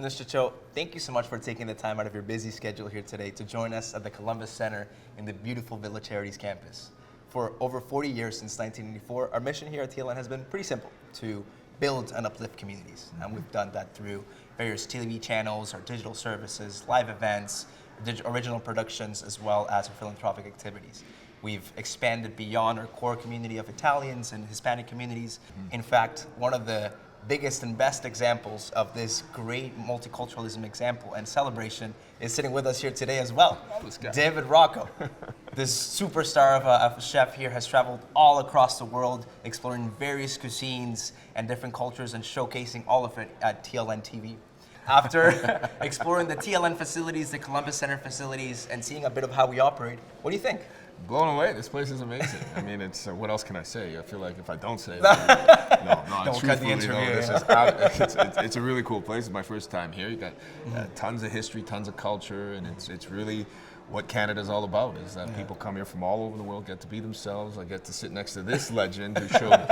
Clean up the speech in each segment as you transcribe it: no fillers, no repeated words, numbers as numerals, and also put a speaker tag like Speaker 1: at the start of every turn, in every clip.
Speaker 1: Mr. Cho, thank you so much for taking the time out of your busy schedule here today to join us at the Columbus Center in the beautiful Villa Charities campus. For over 40 years, since 1984, our mission here at TLN has been pretty simple: to build and uplift communities. And we've done that through various TV channels, our digital services, live events, original productions, as well as our philanthropic activities. We've expanded beyond our core community of Italians and Hispanic communities. In fact, one of the biggest and best examples of this great multiculturalism example and celebration is sitting with us here today as well. David Rocco. This superstar of a chef here has traveled all across the world, exploring various cuisines and different cultures and showcasing all of it at TLN TV. After exploring the TLN facilities, the Columbus Center facilities, and seeing a bit of how we operate, what do you think?
Speaker 2: Blown away. This place is amazing. I mean, it's what else can I say? I feel like if I don't say it, no,
Speaker 1: don't cut the interview.
Speaker 2: It's a really cool place. It's my first time here. You got tons of history, tons of culture, and it's really what Canada's all about. Is that people come here from all over the world, get to be themselves. I get to sit next to this legend who showed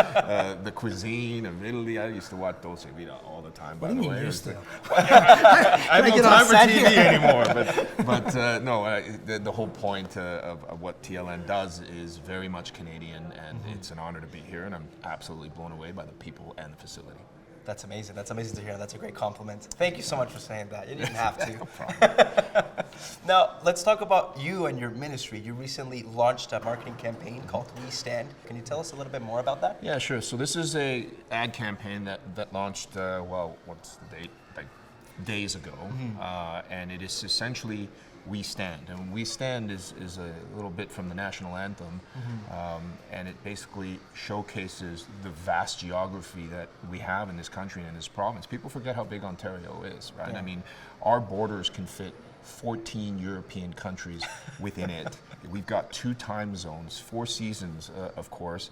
Speaker 2: the cuisine of Italy. I used to watch Dolce Vita all the time.
Speaker 3: What do you mean used to?
Speaker 2: I have no time for TV anymore. But no, the whole point of what TLN does is very much Canadian, and it's an honor to be here, and I'm absolutely blown away by the people and the facility.
Speaker 1: That's amazing. That's amazing to hear. That's a great compliment. Thank you so much for saying that. You didn't have to.
Speaker 2: No problem.
Speaker 1: Now, let's talk about you and your ministry. You recently launched a marketing campaign called We Stand. Can you tell us a little bit more about that?
Speaker 2: Yeah, sure. So this is a ad campaign that launched, what's the date? Like days ago. And it is essentially We Stand. And We Stand is a little bit from the national anthem. And it basically showcases the vast geography that we have in this country and in this province. People forget how big Ontario is, right?
Speaker 1: Yeah.
Speaker 2: I mean, our borders can fit 14 European countries within it. We've got 2 time zones, 4 seasons, of course,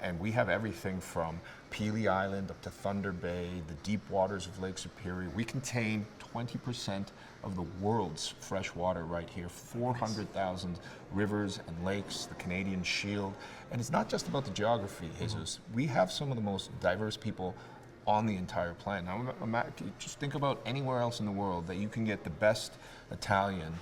Speaker 2: and we have everything from Pelee Island up to Thunder Bay, the deep waters of Lake Superior. We contain 20% of the world's fresh water right here, 400,000 rivers and lakes, the Canadian Shield. And it's not just about the geography, Jesus. We have some of the most diverse people on the entire planet. Now, just think about anywhere else in the world that you can get the best Italian,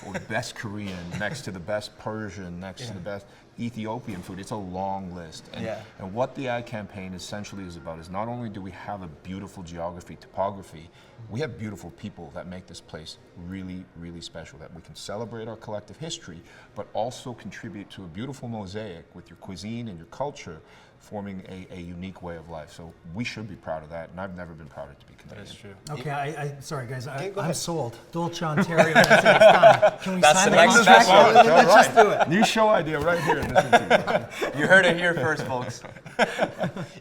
Speaker 2: or the best Korean next to the best Persian, next to the best Ethiopian food. It's a long list. And what the ad campaign essentially is about is not only do we have a beautiful geography, topography, we have beautiful people that make this place really, really special, that we can celebrate our collective history, but also contribute to a beautiful mosaic with your cuisine and your culture, forming a unique way of life. So we should be proud of that, and I've never been prouder to be Canadian.
Speaker 1: That is true.
Speaker 3: Okay, sorry guys, I'm
Speaker 1: ahead.
Speaker 3: sold. Dolce, Ontario, that's it, it's done. Can we
Speaker 1: That's
Speaker 3: sign
Speaker 1: the
Speaker 3: the
Speaker 1: next
Speaker 3: contract?
Speaker 1: step.
Speaker 3: Let's just do it.
Speaker 2: New show idea right here. Listen to you.
Speaker 1: You heard it here first, folks.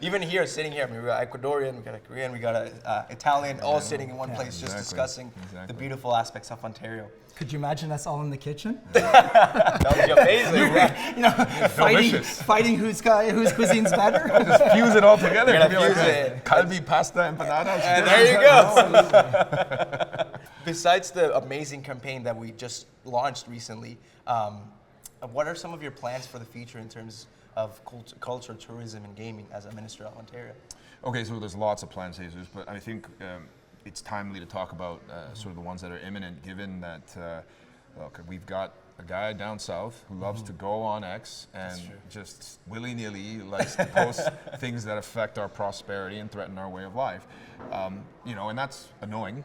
Speaker 1: Even here, sitting here, I mean, we got Ecuadorian, we got a Korean, we got an Italian, all sitting in one place, just discussing the beautiful aspects of Ontario.
Speaker 3: Could you imagine us all in the kitchen?
Speaker 1: That would be amazing.
Speaker 3: You know, fighting whose cuisine's better?
Speaker 2: Just fuse it all together.
Speaker 1: You're gonna fuse it.
Speaker 2: Calbi, pasta, empanadas.
Speaker 1: And there you go. Besides the amazing campaign that we just launched recently, what are some of your plans for the future in terms of culture, tourism, and gaming as a minister of Ontario?
Speaker 2: Okay, so there's lots of plans, Jesus, but I think it's timely to talk about sort of the ones that are imminent, given that look, we've got a guy down south who loves to go on X and just willy-nilly likes to post things that affect our prosperity and threaten our way of life. You know, and that's annoying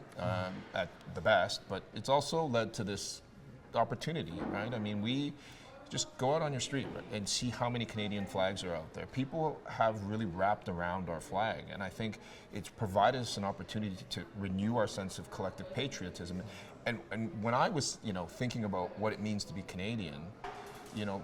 Speaker 2: at the best, but it's also led to this opportunity, right? I mean, we just go out on your street and see how many Canadian flags are out there. People have really wrapped around our flag, and I think it's provided us an opportunity to renew our sense of collective patriotism. And when I was, thinking about what it means to be Canadian,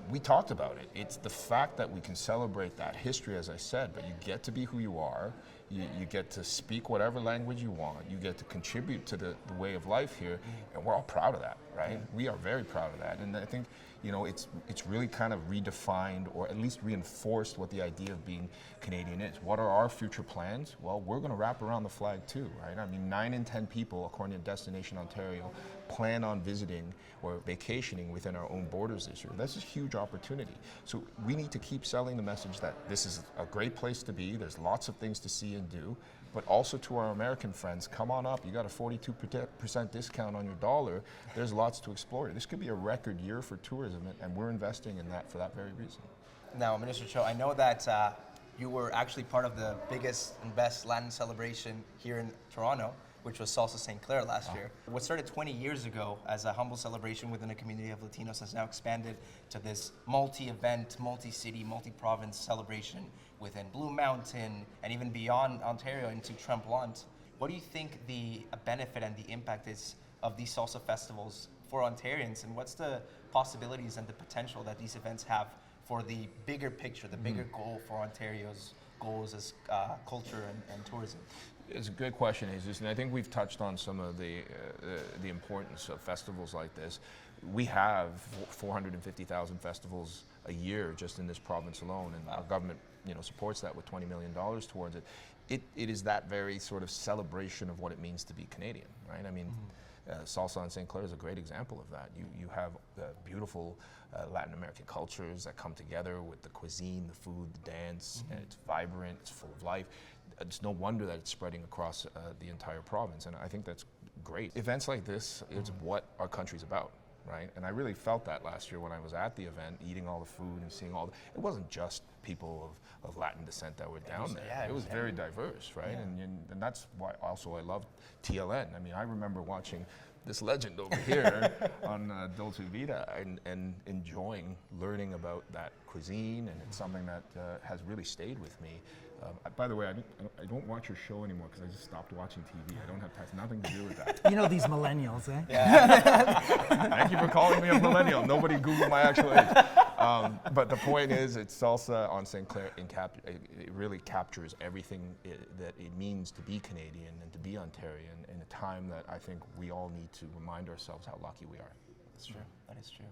Speaker 2: we talked about it. It's the fact that we can celebrate that history, as I said, but you get to be who you are. You get to speak whatever language you want. You get to contribute to the way of life here, and we're all proud of that, right? We are very proud of that, and I think it's really kind of redefined, or at least reinforced, what the idea of being Canadian is. What are our future plans? Well, we're going to wrap around the flag too, right? I mean, 9 in 10 people, according to Destination Ontario, plan on visiting or vacationing within our own borders this year. That's a huge opportunity. So we need to keep selling the message that this is a great place to be. There's lots of things to see Canadian do, but also to our American friends, come on up. You got a 42% discount on your dollar. There's lots to explore. This could be a record year for tourism, and we're investing in that for that very reason.
Speaker 1: Now, Minister Cho, I know that you were actually part of the biggest and best Latin celebration here in Toronto, which was Salsa St. Clair last year. What started 20 years ago as a humble celebration within a community of Latinos has now expanded to this multi-event, multi-city, multi-province celebration within Blue Mountain and even beyond Ontario into Tremblant. What do you think the benefit and the impact is of these salsa festivals for Ontarians, and what's the possibilities and the potential that these events have for the bigger picture, the bigger goal for Ontario's goals as culture and tourism?
Speaker 2: It's a good question, Jesus, and I think we've touched on some of the importance of festivals like this. We have 450,000 festivals a year just in this province alone, and our government, supports that with $20 million towards it. It is that very sort of celebration of what it means to be Canadian, right? I mean, Salsa on St. Clair is a great example of that. You have beautiful Latin American cultures that come together with the cuisine, the food, the dance, and it's vibrant, it's full of life. It's no wonder that it's spreading across the entire province, and I think that's great. Events like this is what our country's about, right? And I really felt that last year when I was at the event, eating all the food and seeing it wasn't just people of Latin descent that were down there.
Speaker 1: Yeah,
Speaker 2: it was very diverse, right?
Speaker 1: Yeah.
Speaker 2: And that's why also I love TLN. I mean, I remember watching this legend over here on Dolce Vita and enjoying learning about that cuisine, and it's something that has really stayed with me. By the way, I don't watch your show anymore because I just stopped watching TV. I don't have time. It's nothing to do with that.
Speaker 3: You know these millennials, eh?
Speaker 1: Yeah.
Speaker 2: Thank you for calling me a millennial. Nobody Googled my actual age. But the point is, it's Salsa on St. Clair. It really captures everything that it means to be Canadian and to be Ontarian in a time that I think we all need to remind ourselves how lucky we are.
Speaker 1: That's true. That is true.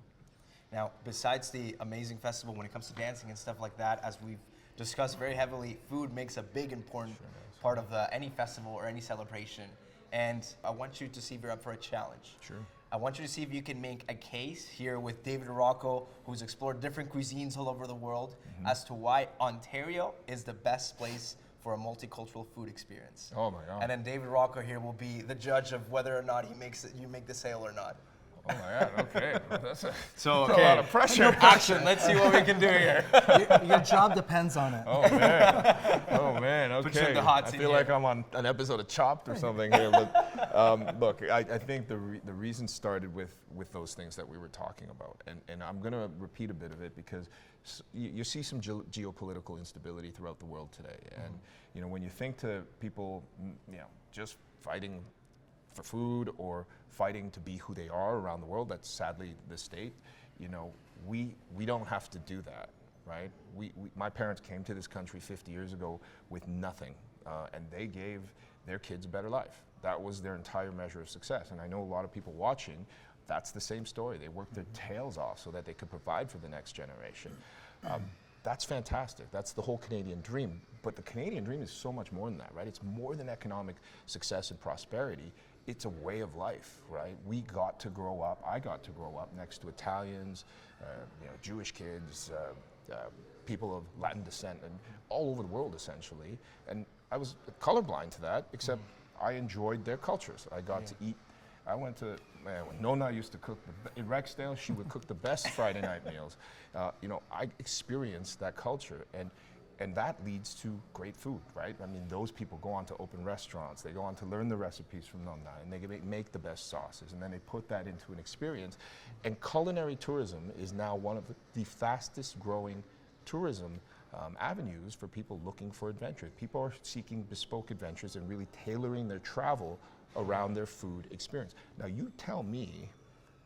Speaker 1: Now, besides the amazing festival, when it comes to dancing and stuff like that, as we've discussed very heavily, food makes a big, important part of any festival or any celebration. And I want you to see if you're up for a challenge.
Speaker 2: Sure.
Speaker 1: I want you to see if you can make a case here with David Rocco, who's explored different cuisines all over the world, as to why Ontario is the best place for a multicultural food experience.
Speaker 2: Oh my God.
Speaker 1: And then David Rocco here will be the judge of whether or not you make the sale or not.
Speaker 2: Oh my God, okay. That's a
Speaker 1: Okay.
Speaker 2: lot of pressure.
Speaker 1: Action, let's see what we can do here.
Speaker 3: Your job depends on it.
Speaker 2: Oh man, okay.
Speaker 1: Put you in the hot
Speaker 2: I
Speaker 1: seat
Speaker 2: feel
Speaker 1: here.
Speaker 2: like I'm on an episode of Chopped or something here. But look, I think the reason started with those things that we were talking about, and I'm going to repeat a bit of it because you see some geopolitical instability throughout the world today, and when you think to people, just fighting for food or fighting to be who they are around the world, that's sadly the state. We don't have to do that, right? My parents came to this country 50 years ago with nothing, and they gave their kids a better life. That was their entire measure of success. And I know a lot of people watching, that's the same story. They worked their tails off so that they could provide for the next generation. That's fantastic. That's the whole Canadian dream. But the Canadian dream is so much more than that, right? It's more than economic success and prosperity. It's a way of life, right? I got to grow up next to Italians, Jewish kids, people of Latin descent, and all over the world essentially. And I was colorblind to that, except I enjoyed their cultures. I got to eat. I went to, when Nona used to cook, in Rexdale, she would cook the best Friday night meals. I experienced that culture, and that leads to great food, right? I mean, those people go on to open restaurants, they go on to learn the recipes from Nona, and they make the best sauces, and then they put that into an experience. And culinary tourism is now one of the fastest growing tourism avenues for people looking for adventure. People are seeking bespoke adventures and really tailoring their travel around their food experience. Now you tell me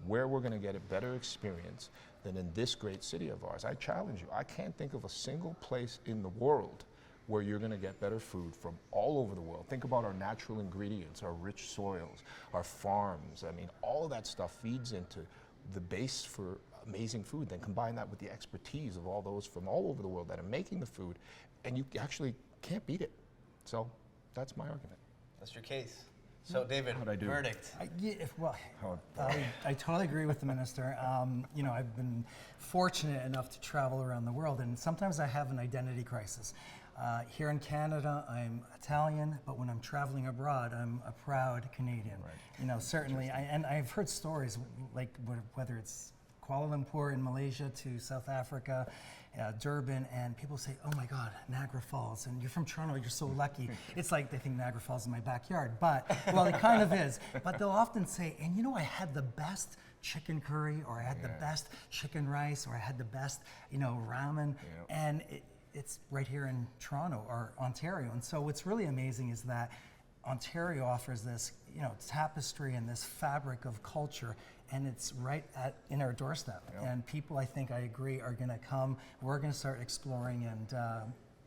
Speaker 2: where we're going to get a better experience than in this great city of ours. I challenge you. I can't think of a single place in the world where you're going to get better food from all over the world. Think about our natural ingredients, our rich soils, our farms. I mean, all of that stuff feeds into the base for amazing food. Then combine that with the expertise of all those from all over the world that are making the food, and you actually can't beat it. So that's my argument.
Speaker 1: That's your case. So, David,
Speaker 2: How'd I do?
Speaker 1: verdict.
Speaker 3: I totally agree with the minister. I've been fortunate enough to travel around the world, and sometimes I have an identity crisis. Here in Canada, I'm Italian, but when I'm traveling abroad, I'm a proud Canadian.
Speaker 2: Right.
Speaker 3: You know, certainly, and I've heard stories like whether it's Kuala Lumpur in Malaysia to South Africa, Durban, and people say, "Oh my God, Niagara Falls!" And you're from Toronto, you're so lucky. It's like they think Niagara Falls is my backyard, but well, it kind of is. But they'll often say, "And you know, I had the best chicken curry, or I had the best chicken rice, or I had the best, you know, ramen," and it's right here in Toronto or Ontario. And so what's really amazing is that Ontario offers this, you know, tapestry and this fabric of culture, and it's right in our doorstep. And people, I think, I agree, are going to come. We're going to start exploring, and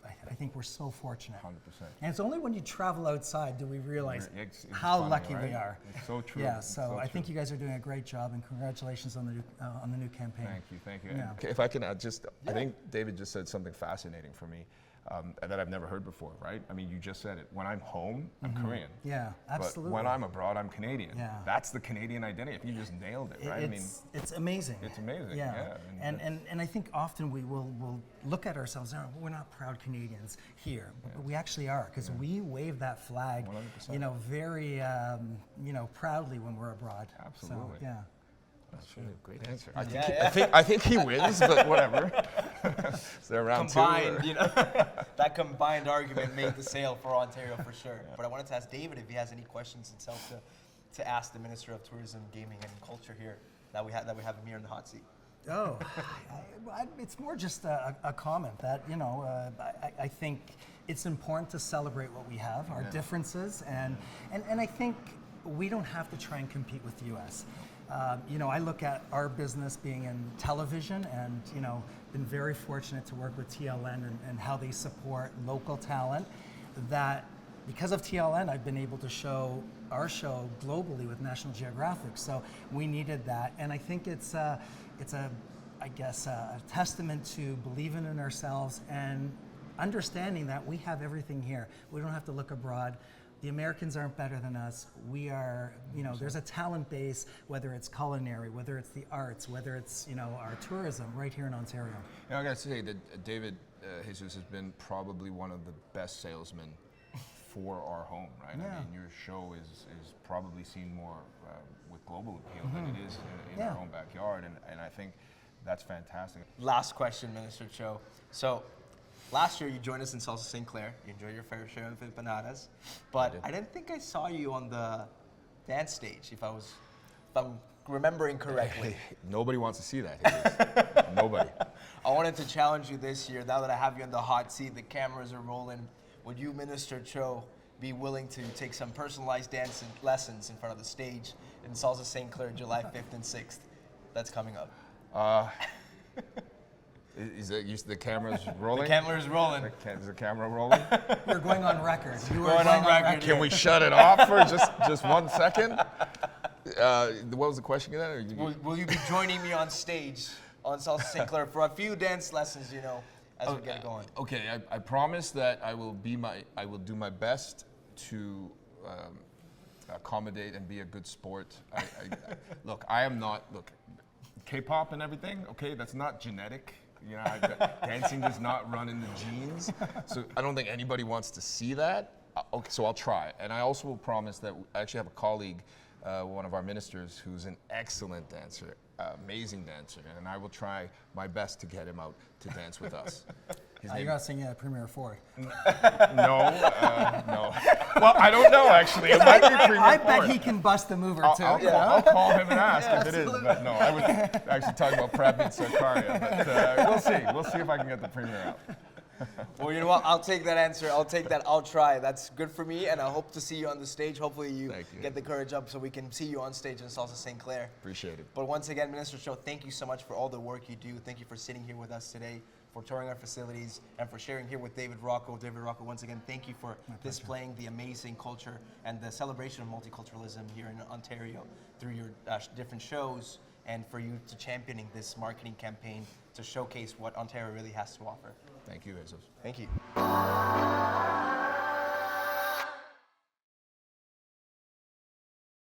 Speaker 3: I think we're so fortunate.
Speaker 2: 100%.
Speaker 3: And it's only when you travel outside do we realize
Speaker 2: It's
Speaker 3: how
Speaker 2: funny,
Speaker 3: lucky
Speaker 2: right?
Speaker 3: we are.
Speaker 2: It's so true.
Speaker 3: Yeah,
Speaker 2: It's
Speaker 3: so I think
Speaker 2: true.
Speaker 3: you guys are doing a great job, and congratulations on the new campaign.
Speaker 2: Thank you.
Speaker 3: Yeah.
Speaker 2: Okay, if I can add I think David just said something fascinating for me that I've never heard before, right? I mean, you just said it. When I'm home, I'm Korean.
Speaker 3: Yeah, absolutely.
Speaker 2: But when I'm abroad, I'm Canadian.
Speaker 3: Yeah.
Speaker 2: That's the Canadian identity. You just nailed it, right?
Speaker 3: It's amazing.
Speaker 2: It's amazing,
Speaker 3: Yeah,
Speaker 2: yeah.
Speaker 3: and I think often we'll look at ourselves, "Oh, we're not proud Canadians here," but we actually are, because we wave that flag,
Speaker 2: 100%.
Speaker 3: you know, very you know, proudly when we're abroad.
Speaker 2: Absolutely.
Speaker 3: So, yeah.
Speaker 2: That's really a great answer. I think he wins, but whatever. Is there round two?
Speaker 1: Combined, you know, that combined argument made the sale for Ontario for sure. But I wanted to ask David if he has any questions himself to ask the Minister of Tourism, Gaming, and Culture here that we have him here in the hot seat.
Speaker 3: Oh, it's more just a comment that, you know, I think it's important to celebrate what we have, our differences, and I think we don't have to try and compete with the U.S. You know, I look at our business being in television, and, you know, been very fortunate to work with TLN and how they support local talent. That because of TLN, I've been able to show our show globally with National Geographic. So we needed that, and I think it's a testament to believing in ourselves and understanding that we have everything here. We don't have to look abroad. The Americans aren't better than us. We are, you know, there's a talent base, whether it's culinary, whether it's the arts, whether it's, you know, our tourism right here in Ontario.
Speaker 2: You know, I got to say that David Jesus has been probably one of the best salesmen for our home, right?
Speaker 3: Yeah.
Speaker 2: I mean, your show is probably seen more with global appeal than it is in our own backyard, and I think that's fantastic.
Speaker 1: Last question, Minister Cho. So, last year you joined us in Salsa St. Clair. You enjoyed your fair share of empanadas, but I didn't think I saw you on the dance stage. If I'm remembering correctly.
Speaker 2: Nobody wants to see that. Nobody.
Speaker 1: I wanted to challenge you this year. Now that I have you in the hot seat, the cameras are rolling. Would you, Minister Cho, be willing to take some personalized dance lessons in front of the stage in Salsa St. Clair, July 5th and 6th? That's coming up.
Speaker 2: Is the camera's rolling?
Speaker 1: The camera's rolling.
Speaker 2: Is the camera rolling?
Speaker 3: You're going on record. You are
Speaker 1: Going on record.
Speaker 2: Can we shut it off for just 1 second? What was the question again? Or
Speaker 1: Will you be joining me on stage on Salsa St. Clair for a few dance lessons, you know, as we get going?
Speaker 2: Okay, I promise that I will do my best to accommodate and be a good sport. Look, I am not K-pop and everything. Okay, that's not genetic. You know, dancing does not run in the genes. So I don't think anybody wants to see that. Okay, so I'll try. And I also will promise that I actually have a colleague, one of our ministers, who's an excellent dancer, amazing dancer, and I will try my best to get him out to dance with us.
Speaker 3: You're not singing at Premiere 4.
Speaker 2: No. Well, I don't know, actually. It might be Premiere
Speaker 3: I bet
Speaker 2: 4.
Speaker 3: he can bust a move or two.
Speaker 2: I'll call him and ask if it is. But no, I was actually talking about Prabhat Sarkaria. But we'll see. We'll see if I can get the premiere out.
Speaker 1: Well, you know what? I'll take that answer. I'll take that. I'll try. That's good for me, and I hope to see you on the stage. Hopefully you get the courage up so we can see you on stage in Salsa St. Clair.
Speaker 2: Appreciate it.
Speaker 1: But once again, Minister Cho, thank you so much for all the work you do. Thank you for sitting here with us today, for touring our facilities, and for sharing here with David Rocco. David Rocco, once again, thank you for displaying the amazing culture and the celebration of multiculturalism here in Ontario through your different shows, and for you to championing this marketing campaign to showcase what Ontario really has to offer.
Speaker 2: Thank you, Jesus.
Speaker 1: Thank you.